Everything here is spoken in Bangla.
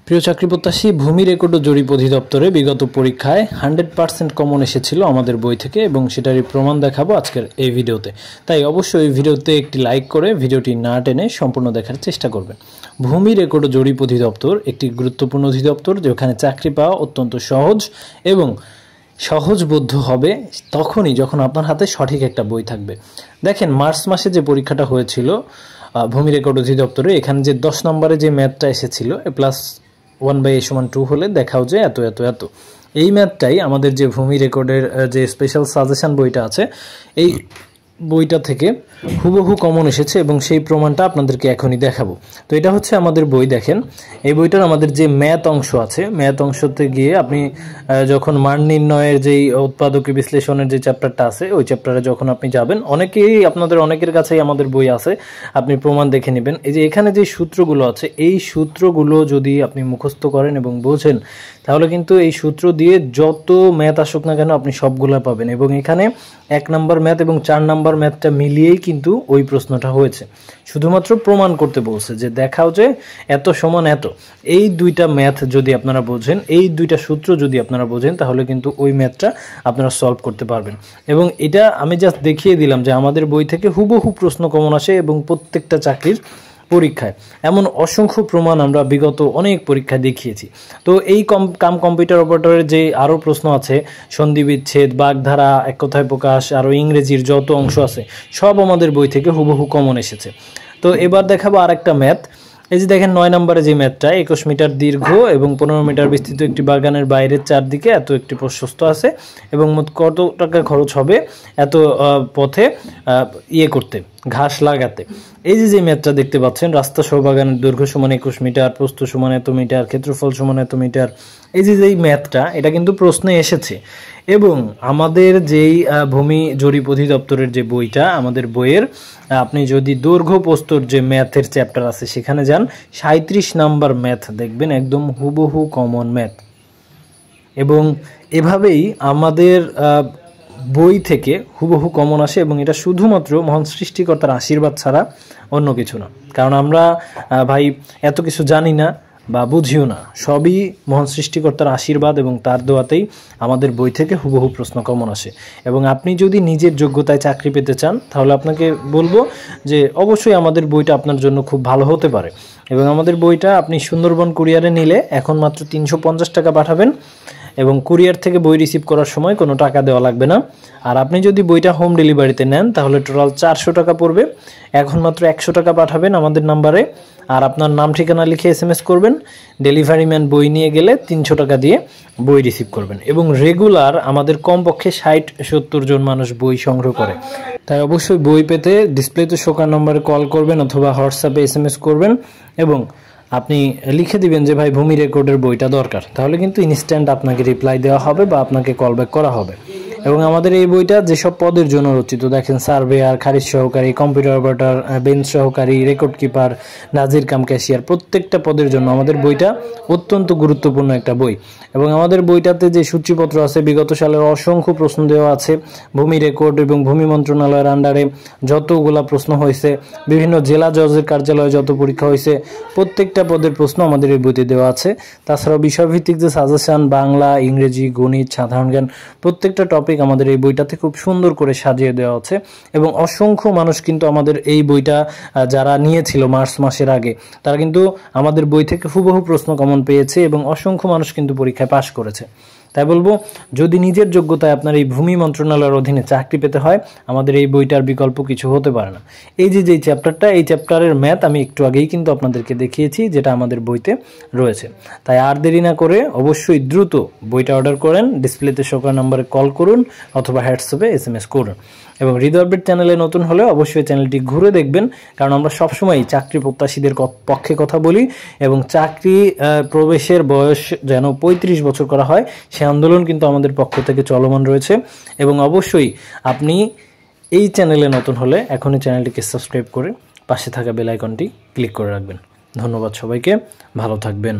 প্রিয় চাকরি প্রত্যাশী, ভূমি রেকর্ড ও জরিপ অধিদপ্তরে বিগত পরীক্ষায় 100% কমন এসেছিল আমাদের বই থেকে এবং সেটারই প্রমাণ দেখাবো আজকের এই ভিডিওতে। তাই অবশ্যই এই ভিডিওতে একটি লাইক করে ভিডিওটি না টেনে সম্পূর্ণ দেখার চেষ্টা করবেন। ভূমি রেকর্ড ও জরিপ অধিদপ্তর একটি গুরুত্বপূর্ণ অধিদপ্তর, যেখানে চাকরি পাওয়া অত্যন্ত সহজ এবং সহজবোধ্য হবে তখনই যখন আপনার হাতে সঠিক একটা বই থাকবে। দেখেন, মার্চ মাসে যে পরীক্ষাটা হয়েছিল ভূমি রেকর্ড অধিদপ্তরে, এখানে যে 10 নম্বরে যে ম্যাথটা এসেছিল a+1/a=2 হলে দেখাও যে এত এত এত, এই ম্যাথটাই আমাদের যে ভূমি রেকর্ডের যে স্পেশাল সাজেশন বইটা আছে এই বইটা থেকে হুবহু কমন এসেছে এবং সেই প্রমাণটা আপনাদেরকে এখনই দেখাবো। তো এটা হচ্ছে আমাদের বই। দেখেন, এই বইটার আমাদের যে ম্যাথ অংশ আছে, ম্যাথ অংশতে গিয়ে আপনি যখন মান নির্ণয়ের যেই উৎপাদক বিশ্লেষণের যে চ্যাপ্টারটা আছে ওই চ্যাপ্টারে যখন আপনি যাবেন, আপনাদের অনেকের কাছেই আমাদের বই আছে, আপনি প্রমাণ দেখে নেবেন। এই যে এখানে যে সূত্রগুলো আছে, এই সূত্রগুলো যদি আপনি মুখস্থ করেন এবং বোঝেন, তাহলে কিন্তু এই সূত্র দিয়ে যত ম্যাথ আসুক না কেন আপনি সবগুলো পাবেন। এবং এখানে 1 নম্বর ম্যাথ এবং 4 নম্বর ম্যাথটা মিলিয়েই কিন্তু ওই প্রশ্নটা হয়েছে। শুধুমাত্র প্রমাণ করতে বলছে যে দেখাও যে এত সমান এত। এই দুইটা ম্যাথ যদি আপনারা বোঝেন, এই দুইটা সূত্র যদি আপনারা বোঝেন, তাহলে কিন্তু ওই ম্যাথটা আপনারা সলভ করতে পারবেন। এবং এটা আমি জাস্ট দেখিয়ে দিলাম যে আমাদের বই থেকে হুবহু প্রশ্ন কমন আসে এবং প্রত্যেকটা চাকরির পরীক্ষায় এমন অসংখ্য প্রমাণ আমরা বিগত অনেক পরীক্ষায় দেখিয়েছি। তো এই কম্পিউটার অপারেটরের যে আরও প্রশ্ন আছে, সন্ধি বিচ্ছেদ, বাগধারা, এক কথায় প্রকাশ, আরও ইংরেজির যত অংশ আছে সব আমাদের বই থেকে হুবহু কমন এসেছে। তো এবার দেখাবো আর একটা ম্যাথ। এই যে দেখেন, 9 নম্বরে যে ম্যাথটা, 21 মিটার দীর্ঘ এবং 15 মিটার বিস্তৃত একটি বাগানের বাইরের চারদিকে এত একটি প্রশস্ত আছে এবং মোট কত টাকা খরচ হবে এত পথে করতে, ঘাস লাগাতে। এই যে ম্যাথটা দেখতে পাচ্ছেন, রাস্তা সহ বাগানের দৈর্ঘ্য সমান 21 মিটার, প্রস্থ সমান এত মিটার, ক্ষেত্রফল সমান এত মিটার। এই যে ম্যাথটা, এটা কিন্তু প্রশ্নে এসেছে। এবং আমাদের যেই ভূমি জরিপ অধিদপ্তরের যে বইটা, আমাদের বইয়ের আপনি যদি দৈর্ঘ্য প্রস্তর যে ম্যাথের চ্যাপ্টার আছে সেখানে যান, 37 নাম্বার ম্যাথ দেখবেন একদম হুবহু কমন ম্যাথ। এবং এভাবেই আমাদের বই থেকে হুবহু কমন আসে এবং এটা শুধুমাত্র মহান সৃষ্টিকর্তার আশীর্বাদ ছাড়া অন্য কিছু না। কারণ আমরা ভাই এত কিছু জানি না বা বুঝিও না, সবই মহান সৃষ্টিকর্তার আশীর্বাদ এবং তার দোয়াতেই আমাদের বই থেকে হুবহু প্রশ্ন কমন আসে। এবং আপনি যদি নিজের যোগ্যতায় চাকরি পেতে চান, তাহলে আপনাকে বলবো যে অবশ্যই আমাদের বইটা আপনার জন্য খুব ভালো হতে পারে। এবং আমাদের বইটা আপনি সুন্দরবন কুরিয়ারে নিলে এখন মাত্র 350 টাকা পাঠাবেন এবং কুরিয়ার থেকে বই রিসিভ করার সময় কোনো টাকা দেওয়া লাগবে না। আর আপনি যদি বইটা হোম ডেলিভারিতে নেন, তাহলে টোটাল 400 টাকা পড়বে। এখন মাত্র 100 টাকা পাঠাবেন আমাদের নাম্বারে, আর আপনার নাম ঠিকানা লিখে SMS করবেন। ডেলিভারি ম্যান বই নিয়ে গেলে 300 টাকা দিয়ে বই রিসিভ করবেন। এবং রেগুলার আমাদের কমপক্ষে 60-70 জন মানুষ বই সংগ্রহ করে। তাই অবশ্যই বই পেতে ডিসপ্লেতে শোকার নম্বরে কল করবেন অথবা হোয়াটসঅ্যাপে SMS করবেন এবং আপনি লিখে দিবেন যে ভাই ভূমি রেকর্ডের বইটা দরকার, তাহলে কিন্তু ইনস্ট্যান্ট আপনাকে রিপ্লাই দেওয়া হবে বা আপনাকে কল ব্যাক করা হবে। এবং আমাদের এই বইটা যেসব পদের জন্য রচিত, দেখেন, সার্ভেয়ার, খারিজ সহকারী, কম্পিউটার অপারেটর, বেঞ্চ সহকারী, রেকর্ড কিপার, নাজির কাম ক্যাশিয়ার, প্রত্যেকটা পদের জন্য আমাদের বইটা অত্যন্ত গুরুত্বপূর্ণ একটা বই। এবং আমাদের বইটাতে যে সূচিপত্র আছে, বিগত সালের অসংখ্য প্রশ্ন দেওয়া আছে। ভূমি রেকর্ড এবং ভূমি মন্ত্রণালয়ের আন্ডারে যতগুলা প্রশ্ন হয়েছে, বিভিন্ন জেলা জজের কার্যালয়ে যত পরীক্ষা হয়েছে, প্রত্যেকটা পদের প্রশ্ন আমাদের এই বইতে দেওয়া আছে। তাছাড়াও বিষয়ভিত্তিক যে সাজেশন, বাংলা, ইংরেজি, গণিত, সাধারণ জ্ঞান, প্রত্যেকটা টপিক আমাদের এই বইটাতে খুব সুন্দর করে সাজিয়ে দেওয়া আছে। এবং অসংখ্য মানুষ কিন্তু আমাদের এই বইটা যারা নিয়েছিল মার্চ মাসের আগে, তারা কিন্তু আমাদের বই থেকে হুবহু প্রশ্ন কমন পেয়েছে এবং অসংখ্য মানুষ কিন্তু পরীক্ষায় পাশ করেছে। তাই বলবো, যদি নিজের যোগ্যতায় আপনার এই ভূমি মন্ত্রণালয়ের অধীনে চাকরি পেতে হয়, আমাদের এই বইটার বিকল্প কিছু হতে পারে না। এই যে চ্যাপ্টারটা, এই চ্যাপ্টারের ম্যাথ আমি একটু আগেই কিন্তু আপনাদেরকে দেখিয়েছি, যেটা আমাদের বইতে রয়েছে। তাই আর দেরি না করে অবশ্যই দ্রুত বইটা অর্ডার করেন, ডিসপ্লেতে শোকার নম্বরে কল করুন অথবা হোয়াটসঅ্যাপে SMS করুন। এবং হৃদয় আপডেট চ্যানেলে নতুন হলে অবশ্যই চ্যানেলটি ঘুরে দেখবেন, কারণ আমরা সবসময় চাকরি প্রত্যাশীদের পক্ষে কথা বলি এবং চাকরি প্রবেশের বয়স যেন 35 বছর করা হয়, সে আন্দোলন কিন্তু আমাদের পক্ষ থেকে চলমান রয়েছে। এবং অবশ্যই আপনি এই চ্যানেলে নতুন হলে এখনই চ্যানেলটিকে সাবস্ক্রাইব করে পাশে থাকা বেল আইকনটি ক্লিক করে রাখবেন। ধন্যবাদ সবাইকে, ভালো থাকবেন।